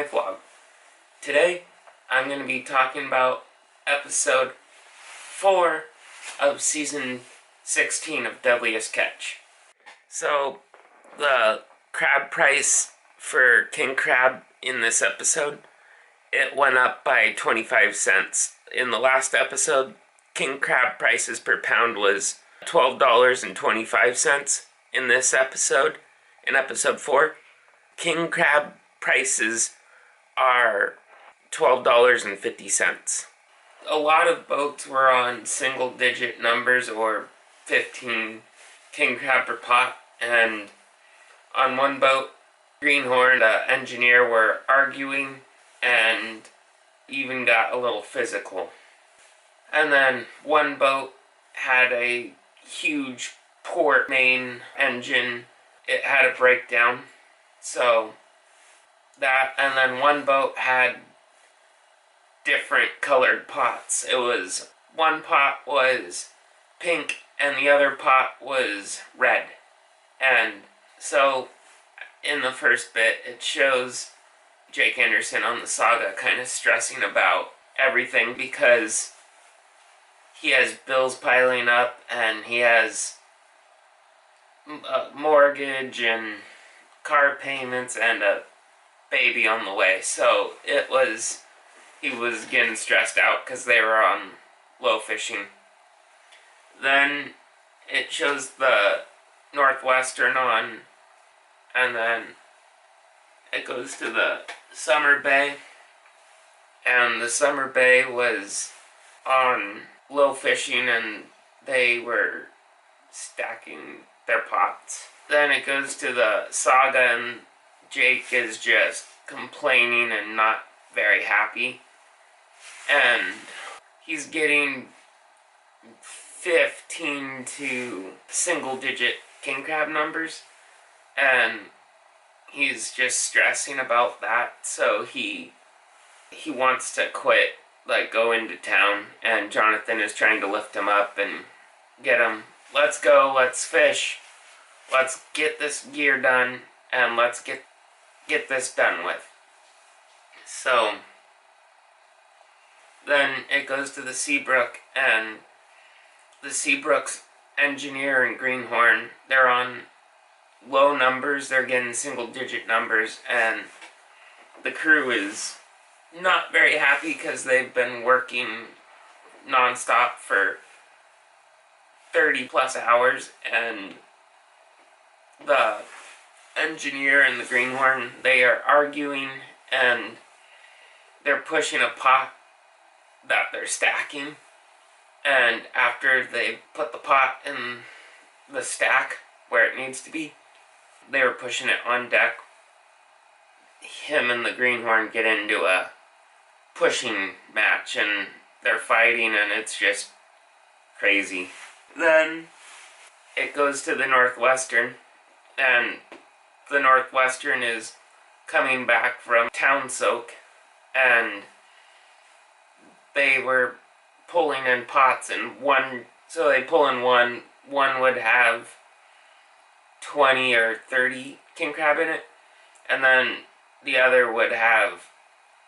my vlog. Today, I'm going to be talking about episode 4 of season 16 of Deadliest Catch. So, the crab price for king crab in this episode, it went up by 25 cents. In the last episode, king crab prices per pound was $12.25. In this episode, in episode 4, king crab prices are $12.50. A lot of boats were on single-digit numbers or 15 king crab per pot, and on one boat, Greenhorn, the engineer, were arguing and even got a little physical. And then one boat had a huge port main engine. It had a breakdown. So that, and then one boat had different colored pots. It was, one pot was pink and the other pot was red. And so in the first bit, it shows Jake Anderson on the saga kind of stressing about everything because he has bills piling up and he has a mortgage and car payments and a baby on the way. So he was getting stressed out because they were on low fishing. Then it shows the Northwestern on, and then it goes to the Summer Bay, and the Summer Bay was on low fishing and they were stacking their pots. Then it goes to the saga and Jake is just complaining and not very happy. And he's getting 15 to single-digit king crab numbers. And he's just stressing about that. So he wants to quit, like go into town. And Jonathan is trying to lift him up and get him, let's go, let's fish. Let's get this gear done, and let's get this done with. So, then it goes to the Seabrook, and the Seabrook's engineer and Greenhorn, they're on low numbers, they're getting single-digit numbers, and the crew is not very happy because they've been working non-stop for 30-plus hours, and the engineer and the Greenhorn, they are arguing and they're pushing a pot that they're stacking, and after they put the pot in the stack where it needs to be, they were pushing it on deck. Him and the Greenhorn get into a pushing match and they're fighting and it's just crazy. Then it goes to the Northwestern, and the Northwestern is coming back from town soak, and they were pulling in pots, and so they pull in one would have 20 or 30 king crab in it, and then the other would have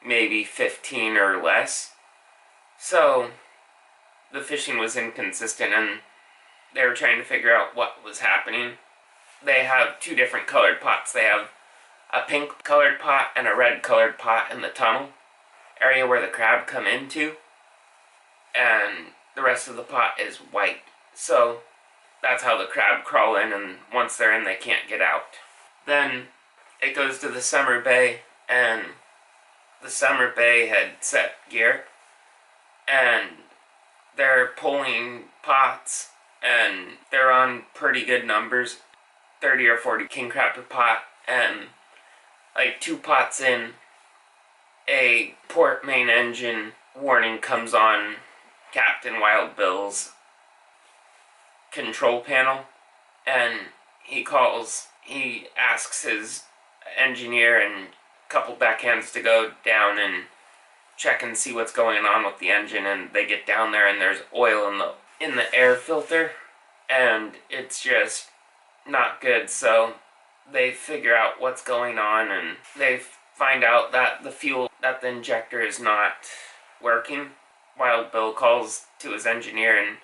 maybe 15 or less. So the fishing was inconsistent, and they were trying to figure out what was happening. They have two different colored pots. They have a pink colored pot and a red colored pot in the tunnel area where the crab come into, and the rest of the pot is white. So that's how the crab crawl in, and once they're in they can't get out. Then it goes to the Summer Bay, and the Summer Bay had set gear, and they're pulling pots, and they're on pretty good numbers, 30 or 40 king crab per pot, and like 2 pots in, a port main engine warning comes on Captain Wild Bill's control panel, and he asks his engineer and a couple deckhands to go down and check and see what's going on with the engine, and they get down there and there's oil in the air filter, and it's just not good. So they figure out what's going on, and they find out that the fuel that the injector is not working. Wild Bill calls to his engineer and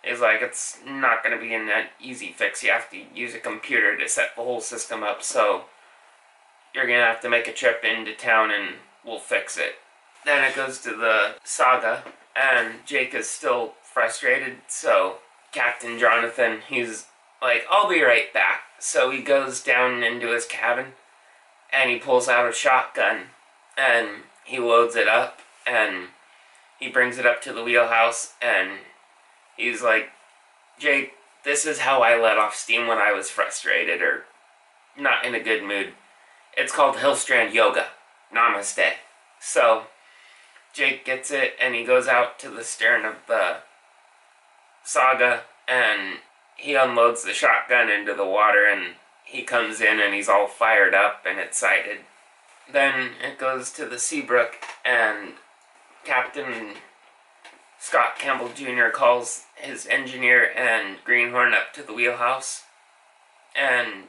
is like, it's not going to be an easy fix. You have to use a computer to set the whole system up, so you're going to have to make a trip into town and we'll fix it. Then it goes to the saga, and Jake is still frustrated, so Captain Jonathan, he's like, I'll be right back. So he goes down into his cabin, and he pulls out a shotgun, and he loads it up, and he brings it up to the wheelhouse, and he's like, Jake, this is how I let off steam when I was frustrated or not in a good mood. It's called Hillstrand Yoga. Namaste. So Jake gets it, and he goes out to the stern of the saga, and he unloads the shotgun into the water, and he comes in, and he's all fired up and excited. Then it goes to the Seabrook, and Captain Scott Campbell Jr. calls his engineer and Greenhorn up to the wheelhouse, and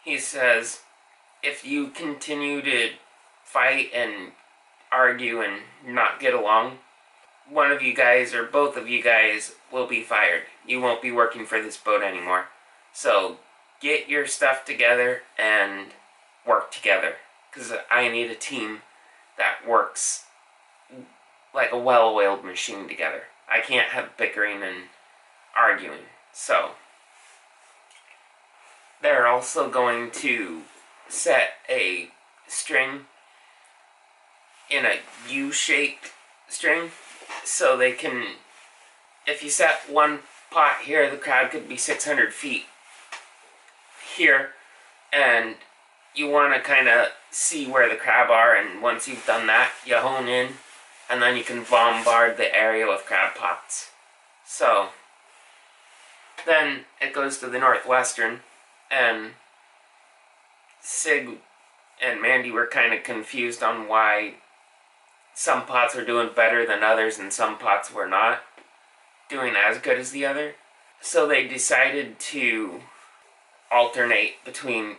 he says, if you continue to fight and argue and not get along, one of you guys or both of you guys will be fired. You won't be working for this boat anymore. So get your stuff together and work together, because I need a team that works like a well-oiled machine together. I can't have bickering and arguing. So they're also going to set a string in a U-shaped string, so they can, if you set one pot here, the crab could be 600 feet here, and you want to kind of see where the crab are, and once you've done that, you hone in, and then you can bombard the area with crab pots. So then it goes to the Northwestern, and Sig and Mandy were kind of confused on why some pots were doing better than others and some pots were not doing as good as the other. So they decided to alternate between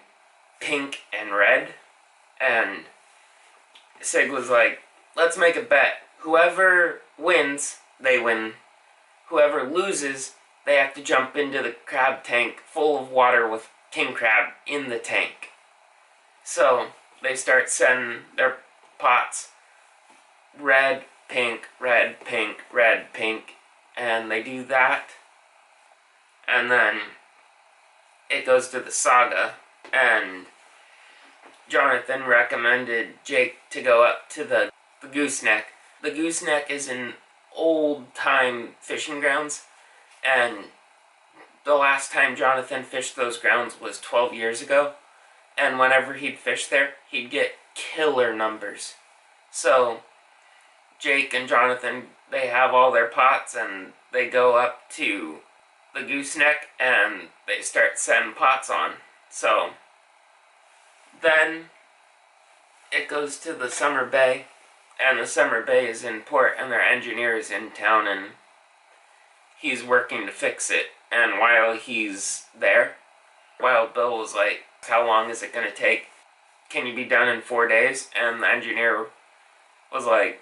pink and red, and Sig was like, let's make a bet. Whoever wins, they win. Whoever loses, they have to jump into the crab tank full of water with king crab in the tank. So they start sending their pots red, pink, red, pink, red, pink, and they do that. And then it goes to the saga, and Jonathan recommended Jake to go up to the gooseneck. The gooseneck is in old-time fishing grounds, and the last time Jonathan fished those grounds was 12 years ago, and whenever he'd fish there, he'd get killer numbers. So Jake and Jonathan, they have all their pots, and they go up to the gooseneck, and they start setting pots on. So then it goes to the Summer Bay, and the Summer Bay is in port, and their engineer is in town, and he's working to fix it. And while he's there, Wild Bill was like, how long is it going to take? Can you be done in 4 days? And the engineer was like,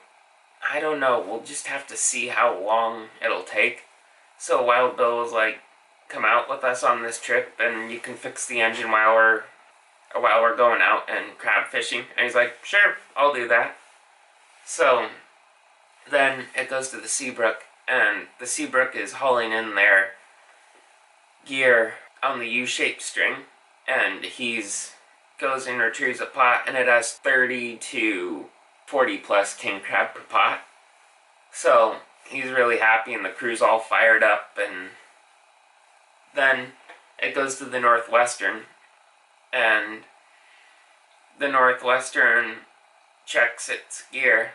I don't know, we'll just have to see how long it'll take. So Wild Bill was like, come out with us on this trip and you can fix the engine while we're going out and crab fishing. And he's like, sure, I'll do that. So then it goes to the Seabrook, and the Seabrook is hauling in their gear on the U-shaped string, and he's goes and retrieves a pot, and it has 30 to 40 plus king crab per pot. So he's really happy, and the crew's all fired up. And then it goes to the Northwestern, and the Northwestern checks its gear.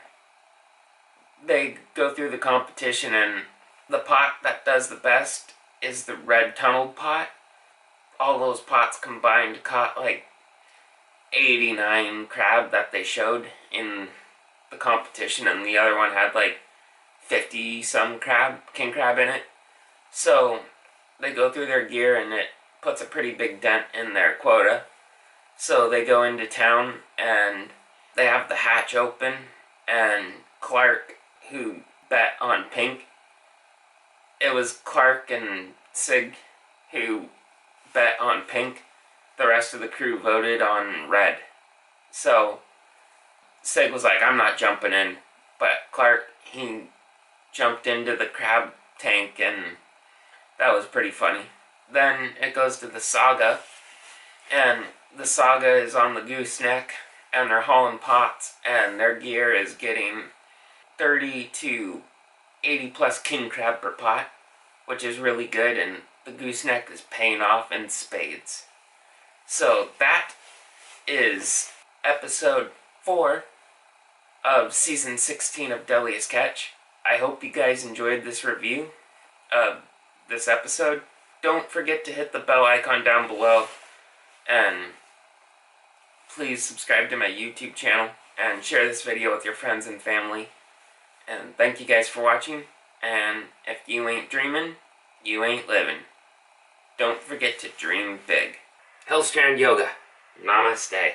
They go through the competition, and the pot that does the best is the red tunneled pot. All those pots combined caught like 89 crab that they showed in the competition, and the other one had like 50 some king crab in it. So they go through their gear, and it puts a pretty big dent in their quota. So they go into town and they have the hatch open, and Clark, who bet on pink, it was Clark and Sig who bet on pink. The rest of the crew voted on red. So Sig was like, I'm not jumping in. But Clark, he jumped into the crab tank, and that was pretty funny. Then it goes to the Saga, and the Saga is on the gooseneck, and they're hauling pots, and their gear is getting 30 to 80 plus king crab per pot, which is really good, and the gooseneck is paying off in spades. So that is episode 4 of season 16 of Deadliest Catch. I hope you guys enjoyed this review of this episode. Don't forget to hit the bell icon down below, and please subscribe to my YouTube channel and share this video with your friends and family. And thank you guys for watching, and if you ain't dreaming, you ain't living. Don't forget to dream big. Hillstrand Yoga. Namaste.